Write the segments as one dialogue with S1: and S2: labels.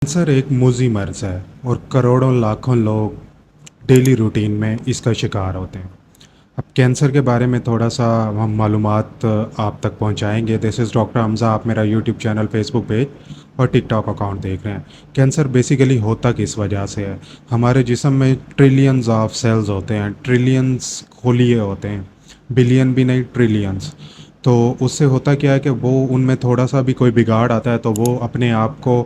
S1: Cancer एक मुज़ी मर्ज़ है और करोड़ों लाखों लोग डेली रूटीन में इसका शिकार होते हैं। अब कैंसर के बारे में थोड़ा सा हम मालूमात आप तक पहुंचाएंगे। This is doctor Hamza. आप मेरा यूट्यूब चैनल, फेसबुक पेज और टिकटॉक अकाउंट देख रहे हैं। कैंसर बेसिकली होता किस वजह से है? हमारे जिस्म में ट्रिलियंस ऑफ सेल्स होते हैं, ट्रिलियंस खोलिए होते हैं, बिलियन भी नहीं, ट्रिलियंस। तो उससे होता क्या है कि वो उनमें थोड़ा सा भी कोई बिगाड़ आता है तो वो अपने आप को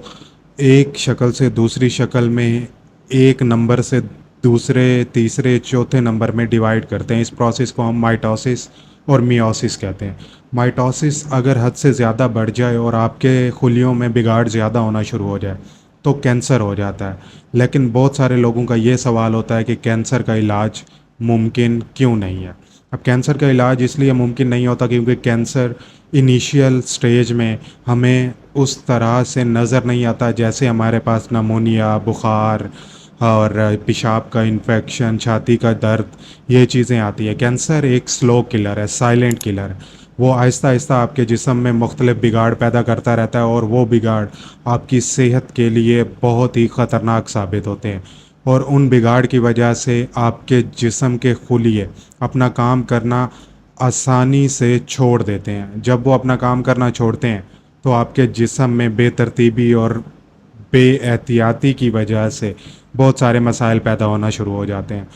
S1: एक शक्ल से दूसरी शक्ल में, एक नंबर से दूसरे, तीसरे, चौथे नंबर में डिवाइड करते हैं। इस प्रोसेस को हम माइटोसिस और मियोसिस कहते हैं। माइटोसिस अगर हद से ज़्यादा बढ़ जाए और आपके खुलियों में बिगाड़ ज़्यादा होना शुरू हो जाए तो कैंसर हो जाता है। लेकिन बहुत सारे लोगों का ये सवाल होता है कि कैंसर का इलाज मुमकिन क्यों नहीं है। अब कैंसर का इलाज इसलिए मुमकिन नहीं होता क्योंकि कैंसर इनिशियल स्टेज में हमें उस तरह से नज़र नहीं आता जैसे हमारे पास नमोनिया, बुखार और पेशाब का इन्फेक्शन, छाती का दर्द, ये चीज़ें आती है। कैंसर एक स्लो किलर है, साइलेंट किलर है। वो आहिस्ता आहिस्ता आपके जिस्म में मुख्तलिफ बिगाड़ पैदा करता रहता है और वो बिगाड़ आपकी सेहत के लिए बहुत ही ख़तरनाक साबित होते हैं। और उन बिगाड़ की वजह से आपके जिस्म के खुलिये अपना काम करना आसानी से छोड़ देते हैं। जब वो अपना काम करना छोड़ते हैं तो आपके जिस्म में बेतरतीबी और बेएहतियाती की वजह से बहुत सारे मसाइल पैदा होना शुरू हो जाते हैं।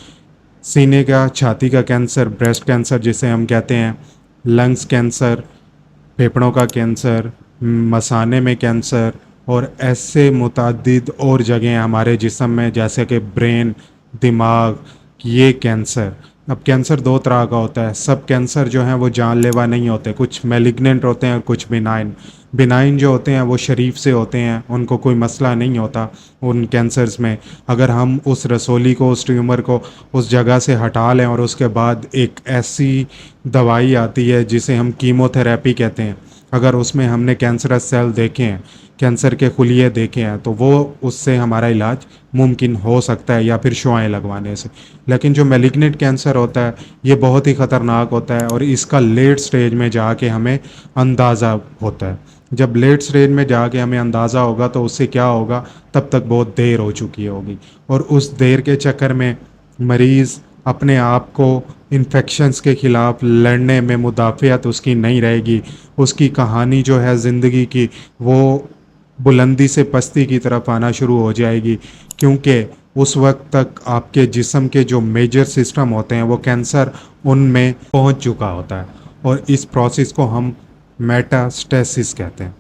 S1: सीने का, छाती का कैंसर, ब्रेस्ट कैंसर जिसे हम कहते हैं, लंग्स कैंसर, फेफड़ों का कैंसर, मसाने में कैंसर और ऐसे मुतअद्दिद और जगह हमारे जिस्म में जैसे कि ब्रेन, दिमाग, ये कैंसर। अब कैंसर दो तरह का होता है। सब कैंसर जो हैं वो जानलेवा नहीं होते, कुछ मैलिग्नेंट होते हैं, कुछ बिनाइन। बिनाइन जो होते हैं वो शरीफ से होते हैं, उनको कोई मसला नहीं होता उन कैंसर्स में। अगर हम उस रसोली को, उस ट्यूमर को उस जगह से हटा लें और उसके बाद एक ऐसी दवाई आती है जिसे हम कीमोथेरेपी कहते हैं, अगर उसमें हमने कैंसरस सेल देखे हैं, कैंसर के खुलिये देखे हैं, तो वो उससे हमारा इलाज मुमकिन हो सकता है या फिर शुआएं लगवाने से। लेकिन जो मैलिग्नेंट कैंसर होता है ये बहुत ही ख़तरनाक होता है और इसका लेट स्टेज में जाके हमें अंदाज़ा होता है। जब लेट स्टेज में जाके हमें अंदाज़ा होगा तो उससे क्या होगा, तब तक बहुत देर हो चुकी होगी और उस देर के चक्कर में मरीज़ अपने आप को इन्फेक्शंस के ख़िलाफ़ लड़ने में मुदाफ़ियत उसकी नहीं रहेगी। उसकी कहानी जो है ज़िंदगी की वो बुलंदी से पस्ती की तरफ आना शुरू हो जाएगी, क्योंकि उस वक्त तक आपके जिस्म के जो मेजर सिस्टम होते हैं वो कैंसर उनमें पहुंच चुका होता है और इस प्रोसेस को हम मेटास्टेसिस कहते हैं।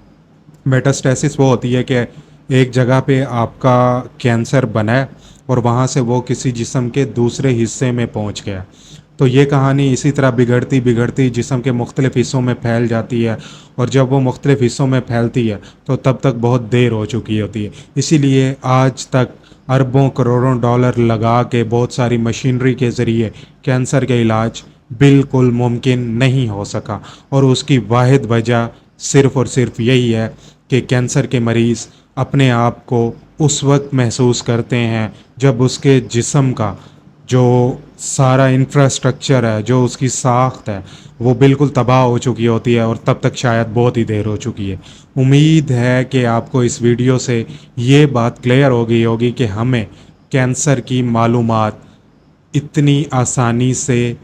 S1: मेटास्टेसिस वो होती है कि एक जगह पे आपका कैंसर बना है और वहाँ से वो किसी जिस्म के दूसरे हिस्से में पहुँच गया। तो ये कहानी इसी तरह बिगड़ती बिगड़ती जिस्म के मुख्तलिफ़ हिस्सों में फैल जाती है और जब वो मुख्तलिफ़ हिस्सों में फैलती है तो तब तक बहुत देर हो चुकी होती है। इसीलिए आज तक अरबों करोड़ों डॉलर लगा के बहुत सारी मशीनरी के ज़रिए कैंसर के इलाज बिल्कुल मुमकिन नहीं हो सका और उसकी वाहिद वजह सिर्फ़ और सिर्फ यही है कि कैंसर के मरीज़ अपने आप को उस वक्त महसूस करते हैं जब उसके जिस्म का जो सारा इंफ्रास्ट्रक्चर है, जो उसकी साख्त है, वो बिल्कुल तबाह हो चुकी होती है और तब तक शायद बहुत ही देर हो चुकी है। उम्मीद है कि आपको इस वीडियो से ये बात क्लियर हो गई होगी कि हमें कैंसर की मालूमात इतनी आसानी से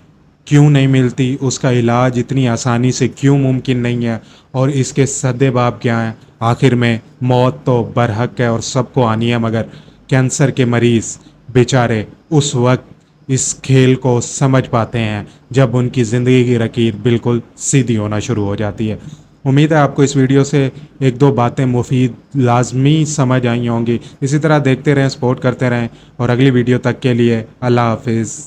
S1: क्यों नहीं मिलती, उसका इलाज इतनी आसानी से क्यों मुमकिन नहीं है और इसके सद्देबाब क्या हैं। आखिर में मौत तो बरहक है और सबको आनी है, मगर कैंसर के मरीज़ बेचारे उस वक्त इस खेल को समझ पाते हैं जब उनकी ज़िंदगी की लकीर बिल्कुल सीधी होना शुरू हो जाती है। उम्मीद है आपको इस वीडियो से एक दो बातें मुफीद लाजमी समझ आई होंगी। इसी तरह देखते रहें, सपोर्ट करते रहें और अगली वीडियो तक के लिए अल्लाह हाफिज़।